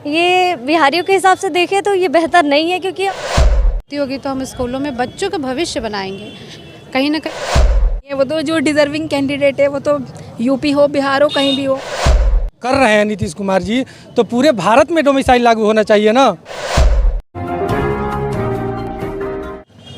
ये बिहारियों के हिसाब से देखें तो ये बेहतर नहीं है, क्योंकि होगी तो हम स्कूलों में बच्चों का भविष्य बनाएंगे कहीं ना कहीं। वो तो जो डिजर्विंग कैंडिडेट है वो तो यूपी हो, बिहार हो, कहीं भी हो। कर रहे हैं नीतीश कुमार जी, तो पूरे भारत में डोमिसाइल लागू होना चाहिए ना।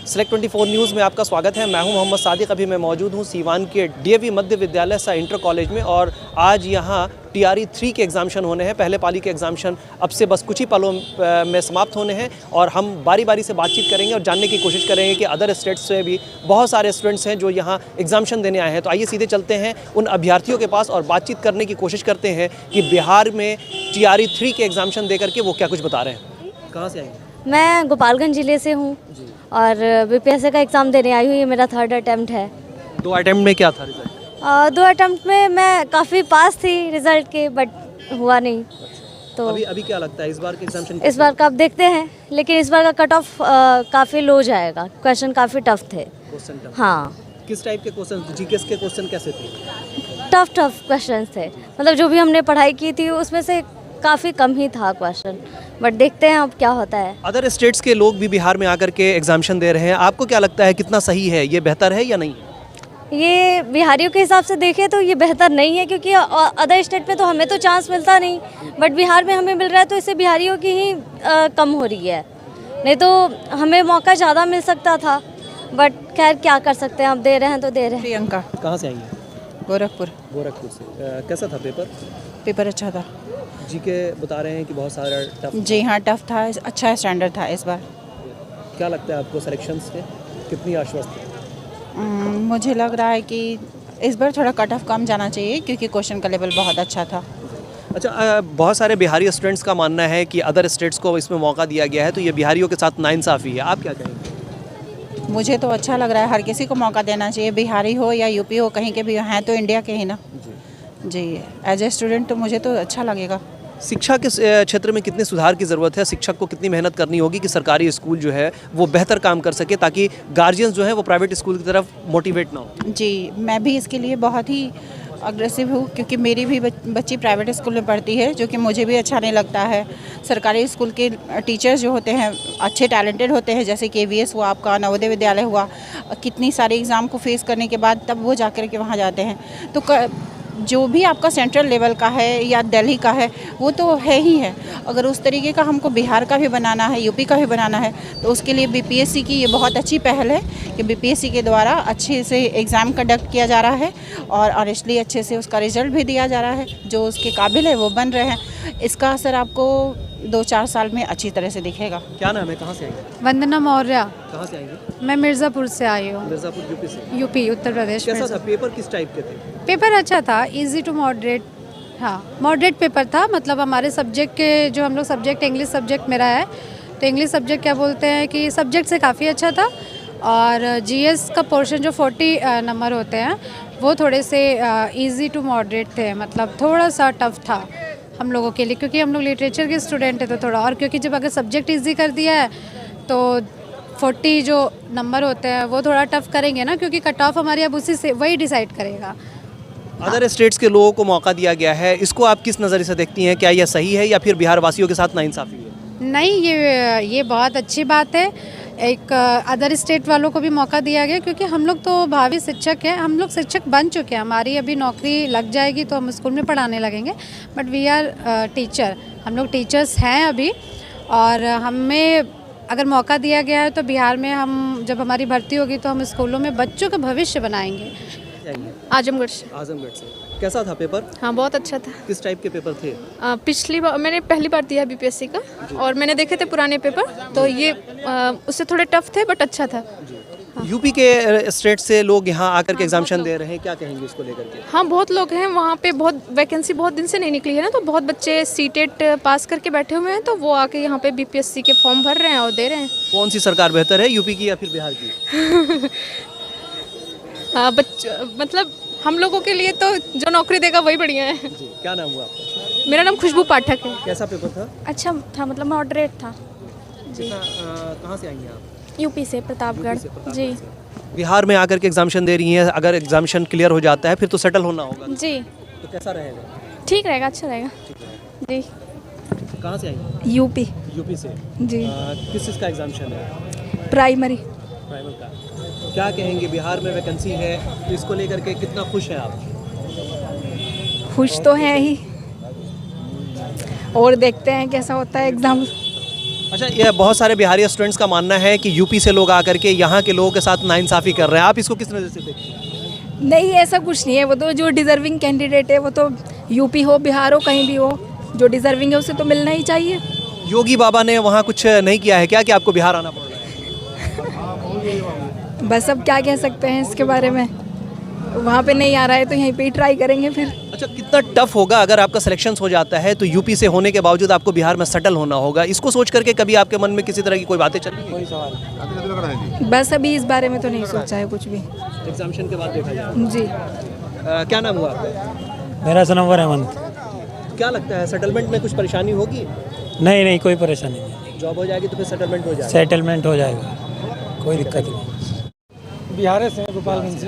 सेलेक्ट 24 न्यूज़ में आपका स्वागत है। मैं हूं मोहम्मद सादिक। अभी मैं मौजूद हूं सीवान के डीएवी मध्य विद्यालय सा इंटर कॉलेज में और आज यहां टीआरई 3 के एग्जामिशन होने हैं। पहले पाली के एग्जामिशन अब से बस कुछ ही पलों में समाप्त होने हैं और हम बारी बारी से बातचीत करेंगे और जानने की कोशिश करेंगे कि अदर स्टेट्स से भी बहुत सारे स्टूडेंट्स हैं जो यहाँ एग्जामिशन देने आए हैं। तो आइए सीधे चलते हैं उन अभ्यर्थियों के पास और बातचीत करने की कोशिश करते हैं कि बिहार में टीआरई 3 के एग्जामिशन दे करके वो क्या कुछ बता रहे हैं। कहाँ से आएंगे? मैं गोपालगंज ज़िले से हूँ और बीपीएससी का एग्ज़ाम देने आई हूँ। ये मेरा 3rd अटैम्प्ट है। 2 अटैम्प्ट में क्या था रिजल्ट? 2 अटैम्प्ट में मैं काफ़ी पास थी रिज़ल्ट के, बट हुआ नहीं। तो अभी क्या लगता है इस बार के एग्जामिशन? इस बार का अब देखते हैं, लेकिन इस बार का कट ऑफ काफ़ी लो जाएगा। क्वेश्चन काफ़ी टफ थे। हाँ। किस टाइप के क्वेश्चन? जीकेएस के क्वेश्चन कैसे थे? टफ क्वेश्चन थे, मतलब जो भी हमने पढ़ाई की थी उसमें से काफ़ी कम ही था क्वेश्चन, बट देखते हैं अब क्या होता है। अदर स्टेट्स के लोग भी बिहार में आकर के एग्जामिशन दे रहे हैं, आपको क्या लगता है कितना सही है, ये बेहतर है या नहीं? ये बिहारियों के हिसाब से देखें तो ये बेहतर नहीं है, क्योंकि अदर स्टेट में तो हमें तो चांस मिलता नहीं, बट बिहार में हमें मिल रहा है, तो इससे बिहारियों की ही कम हो रही है। नहीं तो हमें मौका ज़्यादा मिल सकता था, बट खैर क्या कर सकते हैं, अब दे रहे हैं तो दे रहे हैं। प्रियंका। कहाँ से आई हैं? गोरखपुर से। कैसा था पेपर अच्छा था। जीके बता रहे हैं कि बहुत सारा टफ। जी हाँ, टफ था, अच्छा स्टैंडर्ड था इस बार। क्या लगता है आपको सिलेक्शंस के कितनी आश्वस्त है? मुझे लग रहा है कि इस बार थोड़ा कट ऑफ कम जाना चाहिए, क्योंकि क्वेश्चन का लेवल बहुत अच्छा था। अच्छा, बहुत सारे बिहारी स्टूडेंट्स का मानना है कि अदर स्टेट्स को इसमें मौका दिया गया है, तो ये बिहारियों के साथ नाइंसाफ़ी है। आप क्या कहेंगे? मुझे तो अच्छा लग रहा है, हर किसी को मौका देना चाहिए, बिहारी हो या यूपी हो, कहीं के भी हैं तो इंडिया के ही ना। जी, एज ए स्टूडेंट तो मुझे तो अच्छा लगेगा। शिक्षा के क्षेत्र में कितने सुधार की ज़रूरत है? शिक्षक को कितनी मेहनत करनी होगी कि सरकारी स्कूल जो है वो बेहतर काम कर सके, ताकि गार्जियंस जो है वो प्राइवेट स्कूल की तरफ मोटिवेट ना हो? जी, मैं भी इसके लिए बहुत ही अग्रेसिव हूँ, क्योंकि मेरी भी बच्ची प्राइवेट स्कूल में पढ़ती है, जो कि मुझे भी अच्छा नहीं लगता है। सरकारी स्कूल के टीचर्स जो होते हैं अच्छे टैलेंटेड होते हैं, जैसे KVS हुआ, आपका नवोदय विद्यालय हुआ, कितनी सारे एग्ज़ाम को फेस करने के बाद तब वो जाकर के वहाँ जाते हैं। तो जो भी आपका सेंट्रल लेवल का है या दिल्ली का है वो तो है ही है। अगर उस तरीके का हमको बिहार का भी बनाना है, यूपी का भी बनाना है, तो उसके लिए बीपीएससी की ये बहुत अच्छी पहल है कि बीपीएससी के द्वारा अच्छे से एग्ज़ाम कंडक्ट किया जा रहा है और ऑनेस्टली अच्छे से उसका रिजल्ट भी दिया जा रहा है। जो उसके काबिल है वो बन रहे हैं। इसका असर आपको 2-4 साल में अच्छी तरह से दिखेगा। क्या नाम है? कहाँ से आएंगे? वंदना मौर्य। कहाँ से आएंगे? मैं मिर्ज़ापुर से आई हूँ। मिर्ज़ापुर यूपी से? यूपी, उत्तर प्रदेश। कैसा था पेपर? किस टाइप के थे? पेपर अच्छा था, इजी टू मॉडरेट। हाँ, मॉडरेट पेपर था। मतलब हमारे सब्जेक्ट के जो हम लोग सब्जेक्ट इंग्लिश सब्जेक्ट मेरा है, तो इंग्लिश सब्जेक्ट क्या बोलते हैं कि सब्जेक्ट से काफ़ी अच्छा था। और जीएस का पोर्शन जो 40 नंबर होते हैं वो थोड़े से इजी टू मॉडरेट थे, मतलब थोड़ा सा टफ था हम लोगों के लिए, क्योंकि हम लोग लिटरेचर के स्टूडेंट हैं, तो थोड़ा। और क्योंकि जब अगर सब्जेक्ट इजी कर दिया है तो 40 जो नंबर होते हैं वो थोड़ा टफ करेंगे ना, क्योंकि कट ऑफ हमारी अब उसी से वही डिसाइड करेगा। अदर स्टेट्स के लोगों को मौका दिया गया है, इसको आप किस नज़रिए से देखती हैं? क्या यह सही है या फिर बिहार वासियों के साथ नाइंसाफ़ी है? नहीं, ये बहुत अच्छी बात है। एक अदर स्टेट वालों को भी मौका दिया गया, क्योंकि हम लोग तो भावी शिक्षक हैं, हम लोग शिक्षक बन चुके हैं, हमारी अभी नौकरी लग जाएगी तो हम स्कूल में पढ़ाने लगेंगे, बट वी आर टीचर, हम लोग टीचर्स हैं अभी। और हमें अगर मौका दिया गया है तो बिहार में हम जब हमारी भर्ती होगी तो हम स्कूलों में बच्चों का भविष्य बनाएंगे। आजमगढ़ से। आजमगढ़ से। कैसा था पेपर? हाँ, बहुत अच्छा था। किस टाइप के पेपर थे? पिछली बार मैंने पहली बार दिया बीपीएससी का, और मैंने देखे थे पुराने पेपर, तो ये उससे थोड़े टफ थे, बट अच्छा था। हाँ। यूपी के स्टेट से लोग यहाँ आकर के एग्जामिशन दे रहे हैं, क्या कहेंगे इसको लेकर के? हाँ, बहुत लोग हैं वहाँ पे, बहुत वैकेंसी बहुत दिन से नहीं निकली है ना, तो बहुत बच्चे सीटेट पास करके बैठे हुए हैं, तो वो आके यहाँ पे बीपीएससी के फॉर्म भर रहे हैं और दे रहे हैं। कौन सी सरकार बेहतर है, यूपी की या फिर बिहार की? मतलब हम लोगों के लिए तो जो नौकरी देगा वही बढ़िया है। जी, क्या नाम हुआ आपका? मेरा नाम खुशबू पाठक है। कैसा पेपर था? अच्छा था, मतलब मॉडरेट था जी। कहाँ से आई हैं आप? यूपी से, प्रतापगढ़ जी। बिहार में आकर के एग्जामिशन दे रही हैं, अगर एग्जामिशन क्लियर हो जाता है फिर तो सेटल होना होगा जी। तो कैसा रहेगा? ठीक रहेगा, अच्छा रहेगा जी। कहाँ से आई? यूपी यूपी से। जी। किस चीज़ का एग्जामिशन है? प्राइमरी। प्राइमर का। क्या कहेंगे, बिहार में वैकेंसी है तो इसको लेकर के कितना खुश हैं आप? खुश तो हैं ही, और देखते हैं कैसा होता है एग्ज़ाम। अच्छा, ये बहुत सारे बिहारी स्टूडेंट्स का मानना है कि यूपी से लोग आकर के यहाँ के लोगों के साथ नाइंसाफ़ी कर रहे हैं, आप इसको किस नज़र से देखते हैं? नहीं, ऐसा कुछ नहीं है। वो तो जो डिज़र्विंग कैंडिडेट है वो तो यूपी हो बिहार हो कहीं भी हो, जो डिज़र्विंग है उसे तो मिलना ही चाहिए। योगी बाबा ने वहाँ कुछ नहीं किया है क्या कि आपको बिहार आना पड़ रहा है? बस अब क्या कह सकते हैं इसके बारे में, वहाँ पे नहीं आ रहा है तो यहीं पे ही ट्राई करेंगे फिर। अच्छा, कितना टफ होगा अगर आपका सिलेक्शन हो जाता है तो यूपी से होने के बावजूद आपको बिहार में सेटल होना होगा, इसको सोच करके कभी आपके मन में किसी तरह की कोई बातें चल रही है? बस अभी इस बारे में तो नहीं सोचा है कुछ भी। एग्जामिशन के बाद देखा जाए। जी। क्या नाम हुआ आपका? मेरा सनवर हेमंत। क्या लगता है सेटलमेंट में कुछ परेशानी होगी? नहीं नहीं, कोई परेशानी नहीं, जॉब हो जाएगी तो फिर सेटलमेंट हो जाएगा। सेटलमेंट हो जाएगा, कोई दिक्कत नहीं। बिहार से हैं, गोपालगंज से।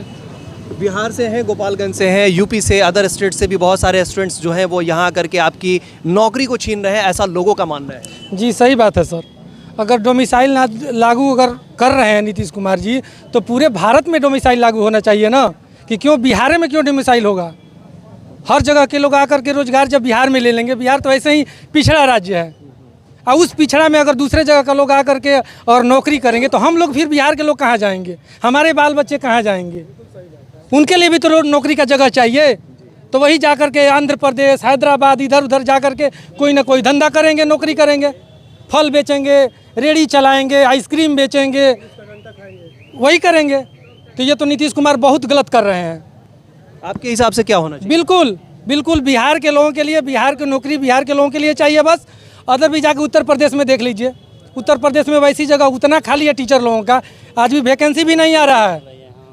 बिहार से हैं, गोपालगंज से हैं, यूपी से, अदर स्टेट से भी बहुत सारे स्टूडेंट्स जो हैं वो यहाँ करके आपकी नौकरी को छीन रहे हैं, ऐसा लोगों का मानना है। जी सही बात है सर। अगर डोमिसाइल ना लागू अगर कर रहे हैं नीतीश कुमार जी, तो पूरे भारत में डोमिसाइल लागू होना चाहिए ना, कि क्यों बिहार में क्यों डोमिसाइल होगा? हर जगह के लोग आकर के रोजगार जब बिहार में ले लेंगे, बिहार तो ऐसे ही पिछड़ा राज्य है, और उस पिछड़ा में अगर दूसरे जगह का लोग आकर के और नौकरी करेंगे तो हम लोग फिर बिहार के लोग कहाँ जाएंगे? हमारे बाल बच्चे कहाँ जाएंगे? उनके लिए भी तो नौकरी का जगह चाहिए। तो वही जाकर के आंध्र प्रदेश, हैदराबाद, इधर उधर जाकर के कोई ना कोई धंधा करेंगे, नौकरी करेंगे, फल बेचेंगे, रेड़ी चलाएंगे, आइसक्रीम बेचेंगे, वही करेंगे। तो ये तो नीतीश कुमार बहुत गलत कर रहे हैं। आपके हिसाब से क्या होना चाहिए? बिल्कुल बिल्कुल बिहार के लोगों के लिए, बिहार की नौकरी बिहार के लोगों के लिए चाहिए बस। अदर भी जाकर उत्तर प्रदेश में देख लीजिए, उत्तर प्रदेश में वैसी जगह उतना खाली है टीचर लोगों का, आज भी वैकेंसी भी नहीं आ रहा है,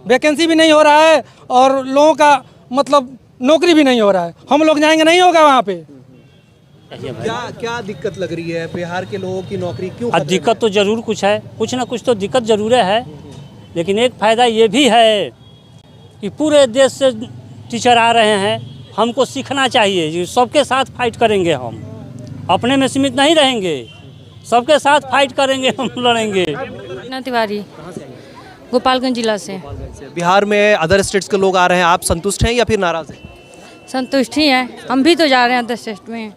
वैकेंसी भी नहीं हो रहा है, और लोगों का मतलब नौकरी भी नहीं हो रहा है। हम लोग जाएंगे, नहीं होगा वहाँ पे। क्या क्या दिक्कत लग रही है बिहार के लोगों की नौकरी क्यों? दिक्कत तो ज़रूर कुछ है, कुछ ना कुछ तो दिक्कत ज़रूर है, लेकिन एक फ़ायदा ये भी है कि पूरे देश से टीचर आ रहे हैं, हमको सीखना चाहिए कि सबके साथ फाइट करेंगे, हम अपने में सीमित नहीं रहेंगे, सबके साथ फाइट करेंगे, हम लड़ेंगे। ना तिवारी, गोपालगंज जिला से। बिहार में अदर स्टेट्स के लोग आ रहे हैं, आप संतुष्ट हैं या फिर नाराज़ हैं? संतुष्ट ही हैं, हम भी तो जा रहे हैं 10 टेस्ट में।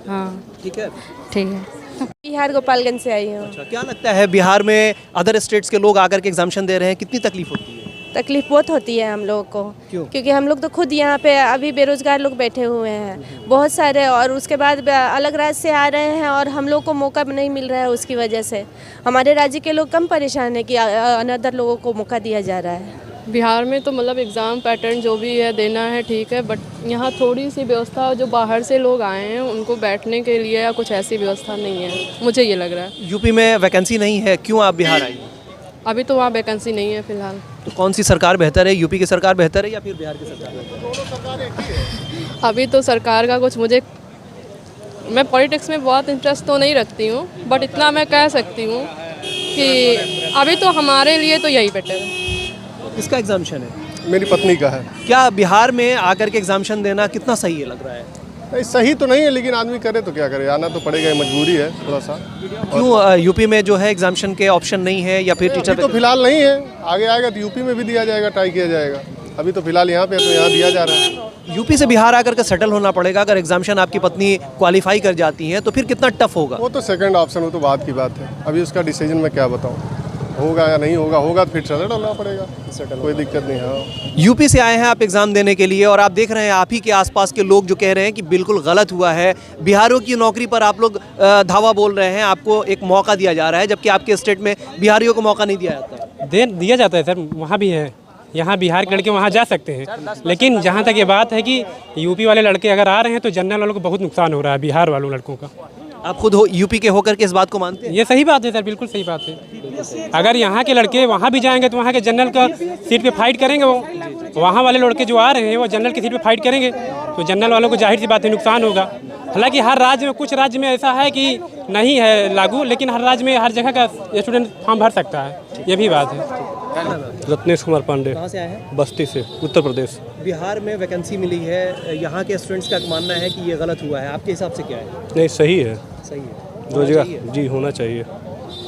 हाँ ठीक है, ठीक है। बिहार गोपालगंज से आई हूँ। अच्छा, क्या लगता है बिहार में अदर स्टेट्स के लोग आकर के एग्जामिशन दे रहे हैं, कितनी तकलीफ होती है? तकलीफ बहुत होती है हम लोगों को। क्यों? क्योंकि हम लोग तो खुद यहाँ पे अभी बेरोजगार लोग बैठे हुए हैं बहुत सारे, और उसके बाद अलग राज्य से आ रहे हैं और हम लोग को मौका नहीं मिल रहा है। उसकी वजह से हमारे राज्य के लोग कम परेशान है कि अनदर लोगों को मौका दिया जा रहा है। बिहार में तो मतलब एग्ज़ाम पैटर्न जो भी है देना है ठीक है, बट यहाँ थोड़ी सी व्यवस्था, जो बाहर से लोग आए हैं उनको बैठने के लिए या कुछ ऐसी व्यवस्था नहीं है, मुझे ये लग रहा है। यूपी में वैकेंसी नहीं है, क्यों आप बिहार आई? अभी तो वहाँ वैकेंसी नहीं है फ़िलहाल। तो कौन सी सरकार बेहतर है, यूपी की सरकार बेहतर है या फिर बिहार की सरकार बेहतर है? अभी तो सरकार का कुछ मैं पॉलिटिक्स में बहुत इंटरेस्ट तो नहीं रखती हूँ, बट इतना मैं कह सकती हूँ कि अभी तो हमारे लिए तो यही बेटर है। किसका एग्जामिशन है? मेरी पत्नी का है। क्या बिहार में आकर के एग्जामिशन देना कितना सही है लग रहा है? नहीं, सही तो नहीं है, लेकिन आदमी करे तो क्या करे, आना तो पड़ेगा, ये मजबूरी है थोड़ा सा। क्यों यूपी में जो है एग्जामिशन के ऑप्शन नहीं है या फिर टीचर? तो फिलहाल नहीं है, आगे आएगा तो यूपी में भी दिया जाएगा, ट्राई किया जाएगा। अभी तो फिलहाल यहाँ पे तो यहाँ दिया जा रहा है। यूपी से बिहार आकर के सेटल होना पड़ेगा, अगर एग्जामिशन आपकी पत्नी क्वालिफाई कर जाती हैं तो फिर कितना टफ होगा? वो तो सेकंड ऑप्शन, वो तो बात की बात है, अभी उसका डिसीजन मैं क्या बताऊँ, होगा या नहीं होगा, होगा तो फिर सेटल होना पड़ेगा, कोई दिक्कत नहीं है। यूपी से आए हैं आप एग्ज़ाम देने के लिए और आप देख रहे हैं आप ही के आसपास के लोग जो कह रहे हैं कि बिल्कुल गलत हुआ है, बिहारियों की नौकरी पर आप लोग धावा बोल रहे हैं, आपको एक मौका दिया जा रहा है, जबकि आपके स्टेट में बिहारियों को मौका नहीं दिया जाता। दिया जाता है सर, वहाँ भी है, यहाँ बिहार के लड़के वहाँ जा सकते हैं, लेकिन जहाँ तक ये बात है कि यूपी वाले लड़के अगर आ रहे हैं तो जनरल वालों को बहुत नुकसान हो रहा है बिहार वालों लड़कों का। आप खुद यूपी के होकर के इस बात को मानते हैं? ये सही बात है सर, बिल्कुल सही बात है। अगर यहाँ के लड़के वहाँ भी जाएंगे तो वहाँ के जनरल का सीट पे फाइट करेंगे, वो वहाँ वाले लड़के जो आ रहे हैं वो जनरल की सीट पे फाइट करेंगे, तो जनरल वालों को जाहिर सी बात है नुकसान होगा। हालांकि हर राज्य में, कुछ राज्य में ऐसा है कि नहीं है लागू, लेकिन हर राज्य में हर जगह का स्टूडेंट फॉर्म भर सकता है, ये भी बात है। रत्नेश कुमार पांडे। कहाँ से आए हैं? बस्ती से, उत्तर प्रदेश। बिहार में वैकेंसी मिली है, यहाँ के स्टूडेंट्स का मानना है कि ये गलत हुआ है, आपके हिसाब से क्या है? नहीं, सही है। सही है, रोजगार जी होना चाहिए।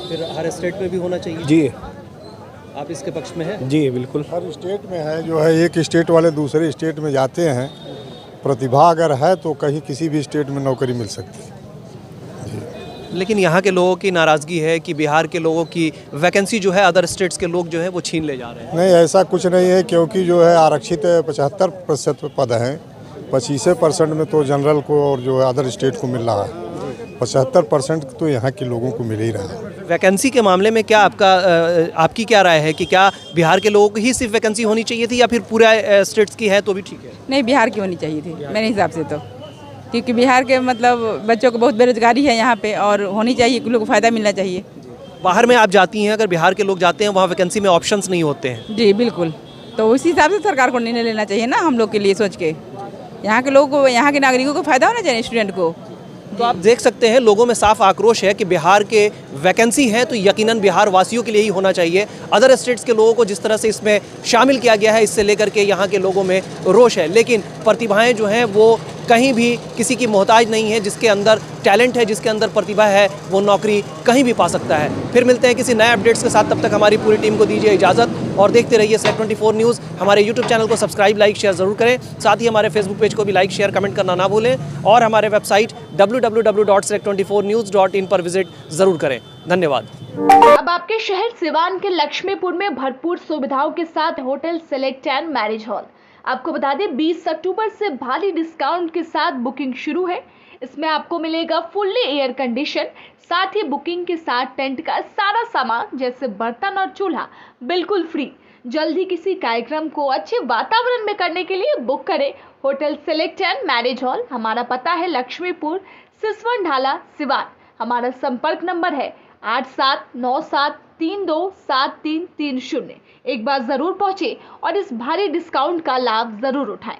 फिर हर स्टेट में भी होना चाहिए जी। आप इसके पक्ष में हैं? जी बिल्कुल। हर स्टेट में है, जो है एक स्टेट वाले दूसरे स्टेट में जाते हैं, प्रतिभा अगर है तो कहीं किसी भी स्टेट में नौकरी मिल सकती है। लेकिन यहाँ के लोगों की नाराज़गी है कि बिहार के लोगों की वैकेंसी जो है अदर स्टेट्स के लोग जो है वो छीन ले जा रहे हैं। नहीं, ऐसा कुछ नहीं है, क्योंकि जो है आरक्षित 75% पद हैं, 25% में तो जनरल को और जो है अदर स्टेट को मिल रहा है, 75% तो यहाँ के लोगों को मिल ही रहा है। वैकेंसी के मामले में क्या आपकी क्या राय है कि क्या बिहार के लोगों की ही सिर्फ वैकेंसी होनी चाहिए थी या फिर पूरा स्टेट्स की है तो भी ठीक है? नहीं, बिहार की होनी चाहिए थी मेरे हिसाब से तो, क्योंकि बिहार के मतलब बच्चों को बहुत बेरोजगारी है यहाँ पे और होनी चाहिए, लोगों को फ़ायदा मिलना चाहिए। बाहर में आप जाती हैं, अगर बिहार के लोग जाते हैं वहाँ वैकेंसी में ऑप्शंस नहीं होते हैं। जी बिल्कुल, तो उसी हिसाब से सरकार को निर्णय लेना चाहिए ना, हम लोग के लिए सोच के, यहाँ के लोगों को, यहाँ के नागरिकों को फ़ायदा होना चाहिए, स्टूडेंट को। तो आप देख सकते हैं लोगों में साफ आक्रोश है कि बिहार के वैकेंसी है तो यकीनन बिहार वासियों के लिए ही होना चाहिए। अदर स्टेट्स के लोगों को जिस तरह से इसमें शामिल किया गया है, इससे लेकर के यहाँ के लोगों में रोष है। लेकिन प्रतिभाएं जो हैं वो कहीं भी किसी की मोहताज नहीं है। जिसके अंदर टैलेंट है, जिसके अंदर प्रतिभा है, वो नौकरी कहीं भी पा सकता है। फिर मिलते हैं किसी नए अपडेट्स के साथ, तब तक हमारी पूरी टीम को दीजिए इजाज़त और देखते रहिए Select24 न्यूज़। हमारे यूट्यूब चैनल को सब्सक्राइब, लाइक, शेयर ज़रूर करें। साथ ही हमारे फेसबुक पेज को भी लाइक, शेयर, कमेंट करना ना भूलें और हमारे वेबसाइट www.select24news.in पर विजिट ज़रूर करें। धन्यवाद। अब आपके शहर सिवान के लक्ष्मीपुर में भरपूर सुविधाओं के साथ hotel select and marriage hall. आपको बता दें 20 अक्टूबर से भारी डिस्काउंट के साथ बुकिंग शुरू है। इसमें आपको मिलेगा फुल्ली एयर कंडीशन, साथ ही बुकिंग के साथ टेंट का सारा सामान जैसे बर्तन और चूल्हा बिल्कुल फ्री। जल्द ही किसी कार्यक्रम को अच्छे वातावरण में करने के लिए बुक करें hotel select and marriage hall. हमारा पता है लक्ष्मीपुर, सिसवन ढाला, सिवान। हमारा संपर्क नंबर है 8797327330। एक बार जरूर पहुंचे और इस भारी डिस्काउंट का लाभ जरूर उठाएं।